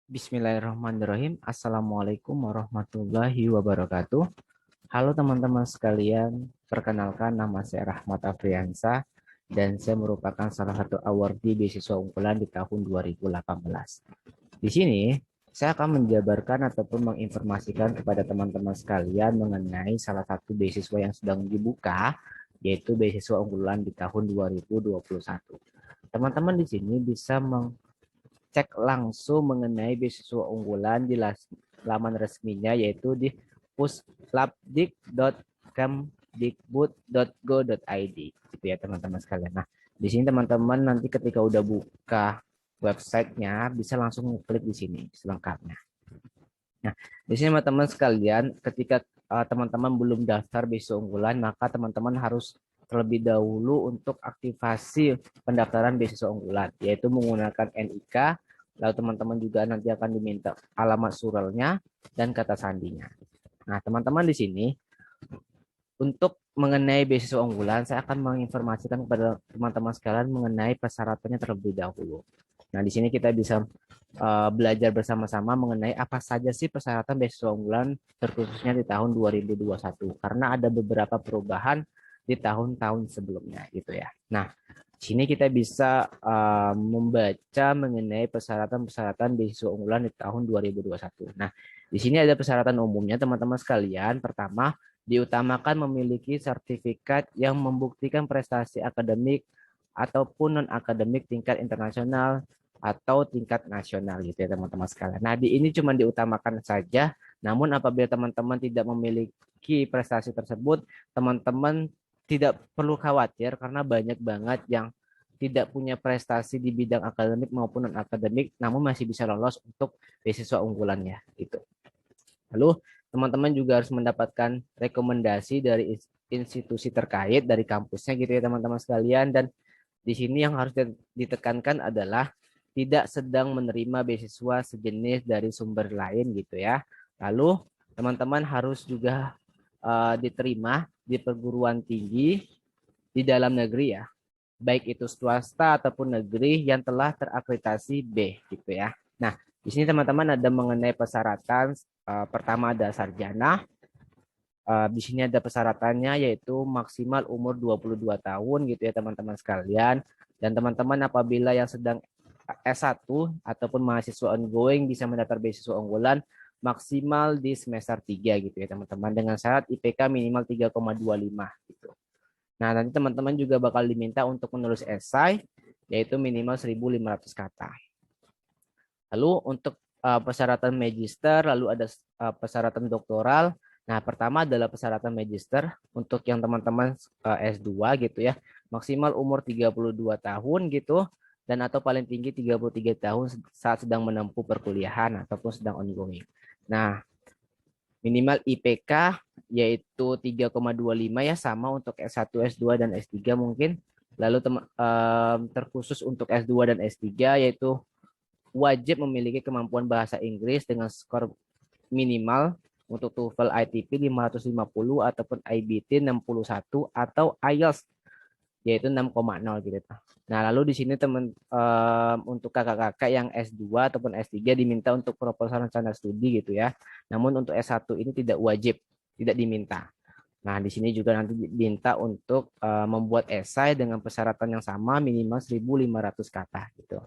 Bismillahirrahmanirrahim. Assalamualaikum warahmatullahi wabarakatuh. Halo teman-teman sekalian, perkenalkan nama saya Rahmat Afriansa dan saya merupakan salah satu awardee beasiswa unggulan di tahun 2018. Di sini saya akan menjabarkan ataupun menginformasikan kepada teman-teman sekalian mengenai salah satu beasiswa yang sedang dibuka, yaitu beasiswa unggulan di tahun 2021. Teman-teman di sini bisa cek langsung mengenai beasiswa unggulan di laman resminya, yaitu di puslabdik.kemdikbud.go.id gitu ya teman-teman sekalian. Nah, di sini teman-teman nanti ketika udah buka websitenya bisa langsung klik di sini selengkapnya. Nah, di sini teman-teman sekalian, ketika teman-teman belum daftar beasiswa unggulan, maka teman-teman harus terlebih dahulu untuk aktivasi pendaftaran beasiswa unggulan, yaitu menggunakan NIK. Lalu teman-teman juga nanti akan diminta alamat suralnya dan kata sandinya. Nah, teman-teman di sini untuk mengenai beasiswa unggulan, saya akan menginformasikan kepada teman-teman sekalian mengenai persyaratannya terlebih dahulu. Nah, di sini kita bisa belajar bersama-sama mengenai apa saja sih persyaratan beasiswa unggulan terkhususnya di tahun 2021, karena ada beberapa perubahan di tahun-tahun sebelumnya gitu ya. Nah, di sini kita bisa membaca mengenai persyaratan-persyaratan beasiswa unggulan di tahun 2021. Nah, di sini ada persyaratan umumnya teman-teman sekalian. Pertama, diutamakan memiliki sertifikat yang membuktikan prestasi akademik ataupun non-akademik tingkat internasional atau tingkat nasional gitu ya teman-teman sekalian. Nah, di ini cuma diutamakan saja, namun apabila teman-teman tidak memiliki prestasi tersebut, teman-teman tidak perlu khawatir karena banyak banget yang tidak punya prestasi di bidang akademik maupun non-akademik, namun masih bisa lolos untuk beasiswa unggulannya gitu. Lalu teman-teman juga harus mendapatkan rekomendasi dari institusi terkait dari kampusnya gitu ya teman-teman sekalian. Dan di sini yang harus ditekankan adalah tidak sedang menerima beasiswa sejenis dari sumber lain gitu ya. Lalu teman-teman harus juga diterima di perguruan tinggi di dalam negeri ya, baik itu swasta ataupun negeri yang telah terakreditasi B gitu ya. Nah, di sini teman-teman ada mengenai persyaratan. Pertama ada sarjana. Di sini ada persyaratannya yaitu maksimal umur 22 tahun gitu ya teman-teman sekalian. Dan teman-teman apabila yang sedang S1 ataupun mahasiswa ongoing bisa mendaftar beasiswa unggulan maksimal di semester 3 gitu ya teman-teman, dengan syarat IPK minimal 3,25 gitu. Nah, nanti teman-teman juga bakal diminta untuk menulis esai yaitu minimal 1.500 kata. Lalu untuk persyaratan magister, lalu ada persyaratan doktoral. Nah, pertama adalah persyaratan magister untuk yang teman-teman S2 gitu ya. Maksimal umur 32 tahun gitu dan atau paling tinggi 33 tahun saat sedang menempuh perkuliahan ataupun sedang ongoing. Nah, minimal IPK yaitu 3,25 ya, sama untuk S1, S2 dan S3 mungkin. Lalu terkhusus untuk S2 dan S3 yaitu wajib memiliki kemampuan bahasa Inggris dengan skor minimal untuk TOEFL ITP 550 ataupun IBT 61 atau IELTS yaitu 6,0 gitu. Nah, lalu di sini teman untuk kakak-kakak yang S2 ataupun S3 diminta untuk proposal rencana studi gitu ya. Namun untuk S1 ini tidak wajib, tidak diminta. Nah, di sini juga nanti diminta untuk membuat esai dengan persyaratan yang sama minimal 1.500 kata gitu.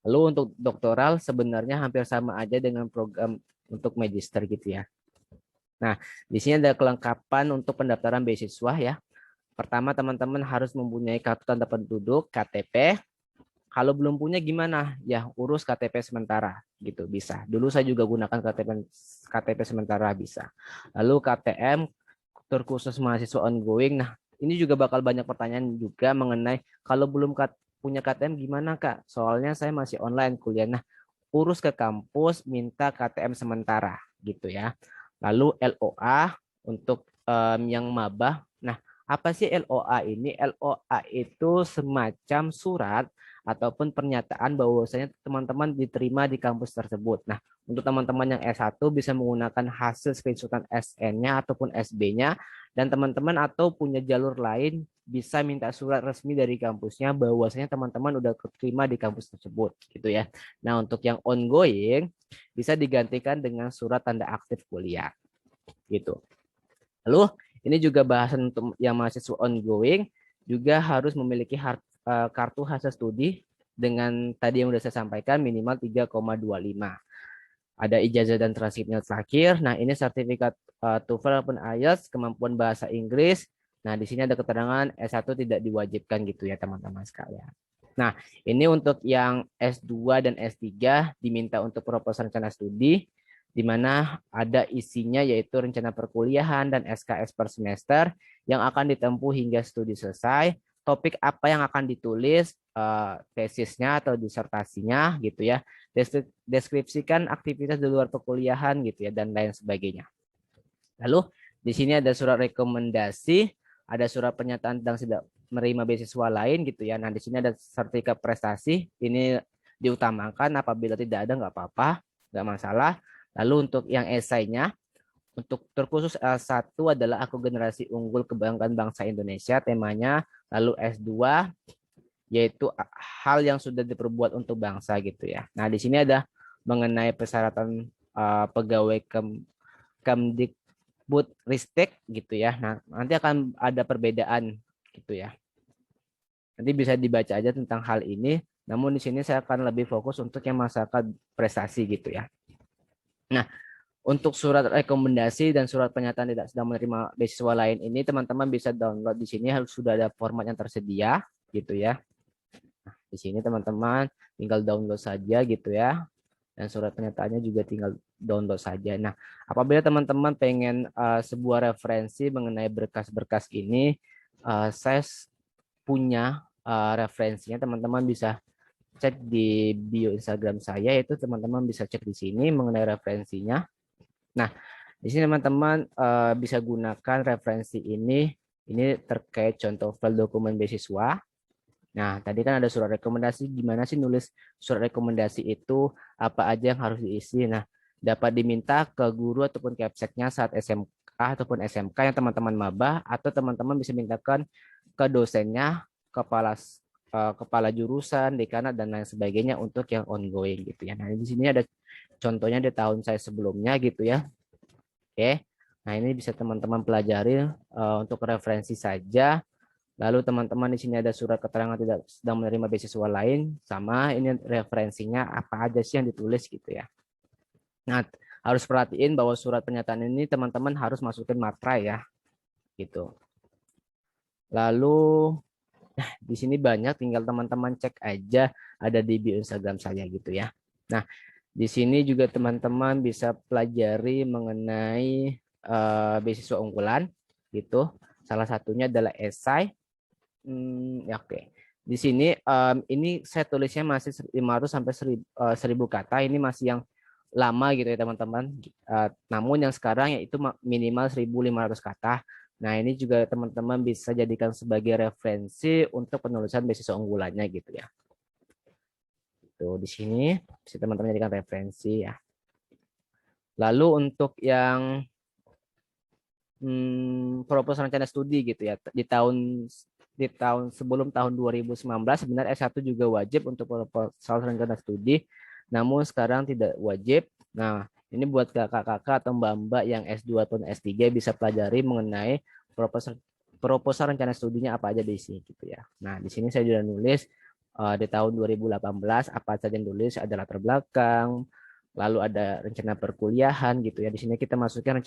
Lalu untuk doktoral sebenarnya hampir sama aja dengan program untuk magister gitu ya. Nah, di sini ada kelengkapan untuk pendaftaran beasiswa ya. Pertama, teman-teman harus mempunyai kartu tanda penduduk, KTP. Kalau belum punya gimana? Ya, urus KTP sementara gitu bisa. Dulu saya juga gunakan KTP sementara bisa. Lalu KTM terkhusus mahasiswa ongoing. Nah, ini juga bakal banyak pertanyaan juga mengenai kalau belum punya KTM gimana Kak? Soalnya saya masih online kuliah. Nah, urus ke kampus minta KTM sementara gitu ya. Lalu LOA untuk yang maba. Nah, apa sih LOA ini? LOA itu semacam surat ataupun pernyataan bahwasanya teman-teman diterima di kampus tersebut. Nah, untuk teman-teman yang S1 bisa menggunakan hasil screenshotan SN-nya ataupun SB-nya, dan teman-teman atau punya jalur lain bisa minta surat resmi dari kampusnya bahwasanya teman-teman udah keterima di kampus tersebut gitu ya. Nah, untuk yang ongoing bisa digantikan dengan surat tanda aktif kuliah gitu. Lalu ini juga bahasan untuk yang mahasiswa ongoing juga harus memiliki kartu hasil studi dengan tadi yang sudah saya sampaikan minimal 3,25. Ada ijazah dan transkripnya terakhir. Nah, ini sertifikat TOEFL ataupun IELTS, kemampuan bahasa Inggris. Nah, di sini ada keterangan S1 tidak diwajibkan gitu ya, teman-teman sekalian. Nah, ini untuk yang S2 dan S3 diminta untuk proposal rencana studi, di mana ada isinya yaitu rencana perkuliahan dan SKS per semester yang akan ditempuh hingga studi selesai, topik apa yang akan ditulis, tesisnya atau disertasinya gitu ya, deskripsikan aktivitas di luar perkuliahan gitu ya, dan lain sebagainya. Lalu di sini ada surat rekomendasi, ada surat pernyataan tentang tidak menerima beasiswa lain gitu ya. Nah, di sini ada sertifikat prestasi, ini diutamakan, apabila tidak ada nggak apa-apa, nggak masalah. Lalu untuk yang esainya, untuk terkhusus S1 adalah Aku Generasi Unggul Kebanggaan Bangsa Indonesia temanya, lalu S2 yaitu hal yang sudah diperbuat untuk bangsa gitu ya. Nah, di sini ada mengenai persyaratan pegawai Kemdikbudristek gitu ya. Nah, nanti akan ada perbedaan gitu ya. Nanti bisa dibaca aja tentang hal ini. Namun di sini saya akan lebih fokus untuk yang masyarakat prestasi gitu ya. Nah, untuk surat rekomendasi dan surat pernyataan tidak sedang menerima beasiswa lain ini teman-teman bisa download di sini, harus sudah ada format yang tersedia gitu ya. Nah, di sini teman-teman tinggal download saja gitu ya. Dan surat pernyataannya juga tinggal download saja. Nah, apabila teman-teman pengen sebuah referensi mengenai berkas-berkas ini, saya punya referensinya, teman-teman bisa cek di bio Instagram saya, itu teman-teman bisa cek di sini mengenai referensinya. Nah, di sini teman-teman bisa gunakan referensi ini terkait contoh file dokumen beasiswa. Nah, tadi kan ada surat rekomendasi, gimana sih nulis surat rekomendasi itu, apa aja yang harus diisi. Nah, dapat diminta ke guru ataupun kepseknya saat SMK ataupun SMK yang teman-teman maba, atau teman-teman bisa mintakan ke dosennya, kepala jurusan, dekanat, dan lain sebagainya untuk yang ongoing gitu ya. Nah, di sini ada contohnya di tahun saya sebelumnya gitu ya. Oke. Nah, ini bisa teman-teman pelajari untuk referensi saja. Lalu teman-teman di sini ada surat keterangan tidak sedang menerima beasiswa lain, sama ini referensinya apa aja sih yang ditulis gitu ya. Nah, harus perhatiin bahwa surat pernyataan ini teman-teman harus masukin materai ya, gitu. Lalu, nah di sini banyak, tinggal teman-teman cek aja, ada di bio Instagram saya gitu ya. Nah, di sini juga teman-teman bisa pelajari mengenai beasiswa unggulan gitu. Salah satunya adalah esai. Ya oke. Di sini ini saya tulisnya masih 500 sampai 1000 kata. Ini masih yang lama gitu ya teman-teman. Namun yang sekarang yaitu minimal 1500 kata. Nah, ini juga teman-teman bisa jadikan sebagai referensi untuk penulisan beasiswa unggulannya gitu ya. Tuh di sini bisa teman-teman jadikan referensi ya. Lalu untuk yang proposal rencana studi gitu ya, di tahun sebelum tahun 2019 sebenarnya S1 juga wajib untuk proposal rencana studi, namun sekarang tidak wajib. Nah, ini buat kakak-kakak atau mbak-mbak yang S2 atau S3 bisa pelajari mengenai proposal rencana studinya apa aja di sini gitu ya. Nah, di sini saya sudah nulis di tahun 2018 apa saja yang nulis, ada latar belakang, lalu ada rencana perkuliahan gitu ya. Di sini kita masukkan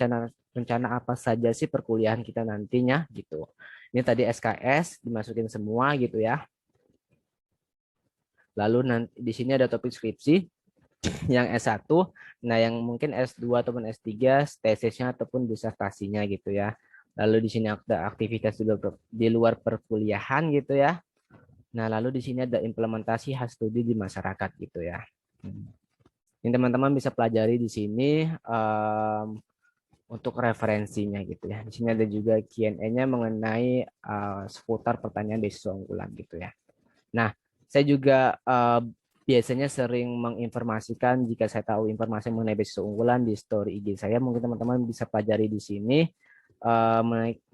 rencana apa saja sih perkuliahan kita nantinya gitu. Ini tadi SKS dimasukin semua gitu ya. Lalu nanti di sini ada topik skripsi yang S1, nah yang mungkin S2 ataupun S3 tesisnya ataupun disertasinya gitu ya. Lalu di sini ada aktivitas di luar perkuliahan gitu ya. Nah, lalu di sini ada implementasi hasil studi di masyarakat gitu ya. Ini teman-teman bisa pelajari di sini untuk referensinya gitu ya. Di sini ada juga Q&A-nya mengenai seputar pertanyaan beasiswa unggulan gitu ya. Nah, saya juga biasanya sering menginformasikan jika saya tahu informasi mengenai beasiswa unggulan di story IG saya. Mungkin teman-teman bisa pelajari di sini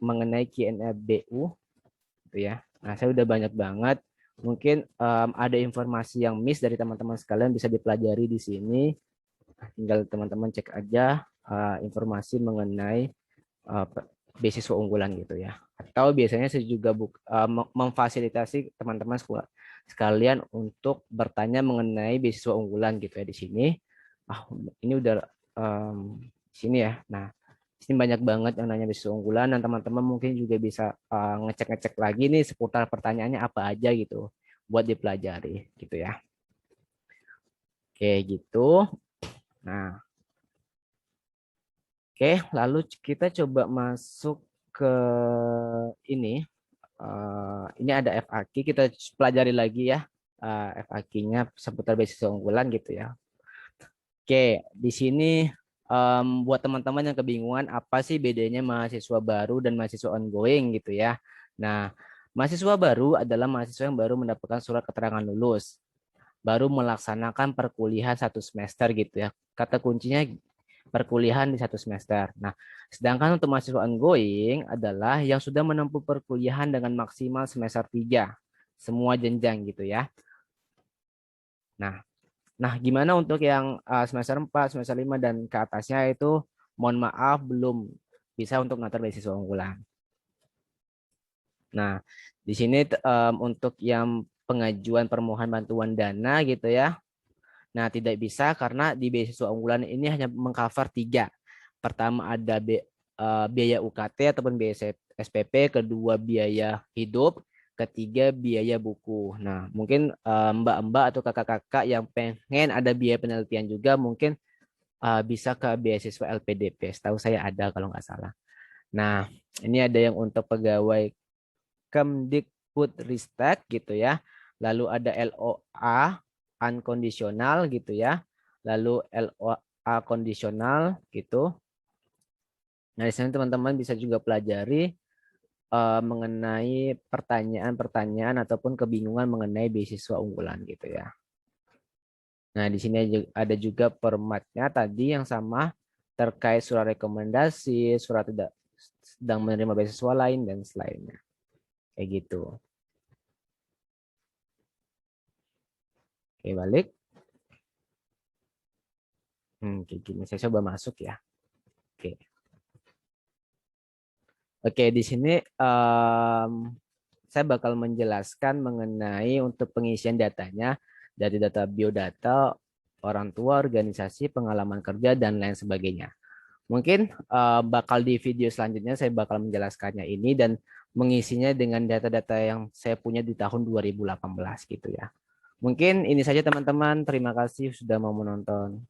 mengenai Q&A BU. gitu ya. Nah, saya udah banyak banget. Mungkin ada informasi yang miss dari teman-teman sekalian bisa dipelajari di sini. Tinggal teman-teman cek aja informasi mengenai beasiswa unggulan gitu ya. Atau biasanya saya juga memfasilitasi teman-teman sekalian untuk bertanya mengenai beasiswa unggulan gitu ya di sini. Ini udah sini ya. Nah, sini banyak banget yang nanya beasiswa unggulan dan teman-teman mungkin juga bisa ngecek-ngecek lagi nih seputar pertanyaannya apa aja gitu buat dipelajari gitu ya. Oke, gitu. Nah, oke, lalu kita coba masuk ke ini. Ini ada FAQ, kita pelajari lagi ya FAQ-nya seputar beasiswa unggulan gitu ya. Oke, di sini buat teman-teman yang kebingungan apa sih bedanya mahasiswa baru dan mahasiswa ongoing gitu ya. Nah, mahasiswa baru adalah mahasiswa yang baru mendapatkan surat keterangan lulus, baru melaksanakan perkuliahan 1 semester gitu ya. Kata kuncinya perkuliahan di 1 semester. Nah, sedangkan untuk mahasiswa ongoing adalah yang sudah menempuh perkuliahan dengan maksimal semester 3, semua jenjang gitu ya. Nah, gimana untuk yang semester 4, semester 5 dan ke atasnya itu mohon maaf belum bisa untuk daftar beasiswa unggulan. Nah, di sini untuk yang pengajuan permohonan bantuan dana gitu ya. Nah, tidak bisa karena di beasiswa unggulan ini hanya mengcover 3. Pertama ada biaya UKT ataupun biaya SPP, kedua biaya hidup, ketiga biaya buku. Nah, mungkin mbak-mbak atau kakak-kakak yang pengen ada biaya penelitian juga mungkin bisa ke beasiswa LPDP. Setahu saya ada kalau nggak salah. Nah, ini ada yang untuk pegawai Kemdikbudristek gitu ya. Lalu ada LOA unconditional gitu ya. Lalu LOA kondisional gitu. Nah, di sini teman-teman bisa juga pelajari mengenai pertanyaan-pertanyaan ataupun kebingungan mengenai beasiswa unggulan gitu ya. Nah, di sini ada juga formatnya tadi yang sama terkait surat rekomendasi, surat tidak sedang menerima beasiswa lain dan selainnya. Kayak gitu. Oke, balik. Kayak gini. Saya coba masuk ya. Oke. Oke, di sini saya bakal menjelaskan mengenai untuk pengisian datanya dari data biodata, orang tua, organisasi, pengalaman kerja, dan lain sebagainya. Mungkin bakal di video selanjutnya saya bakal menjelaskannya ini dan mengisinya dengan data-data yang saya punya di tahun 2018 gitu ya. Mungkin ini saja teman-teman. Terima kasih sudah mau menonton.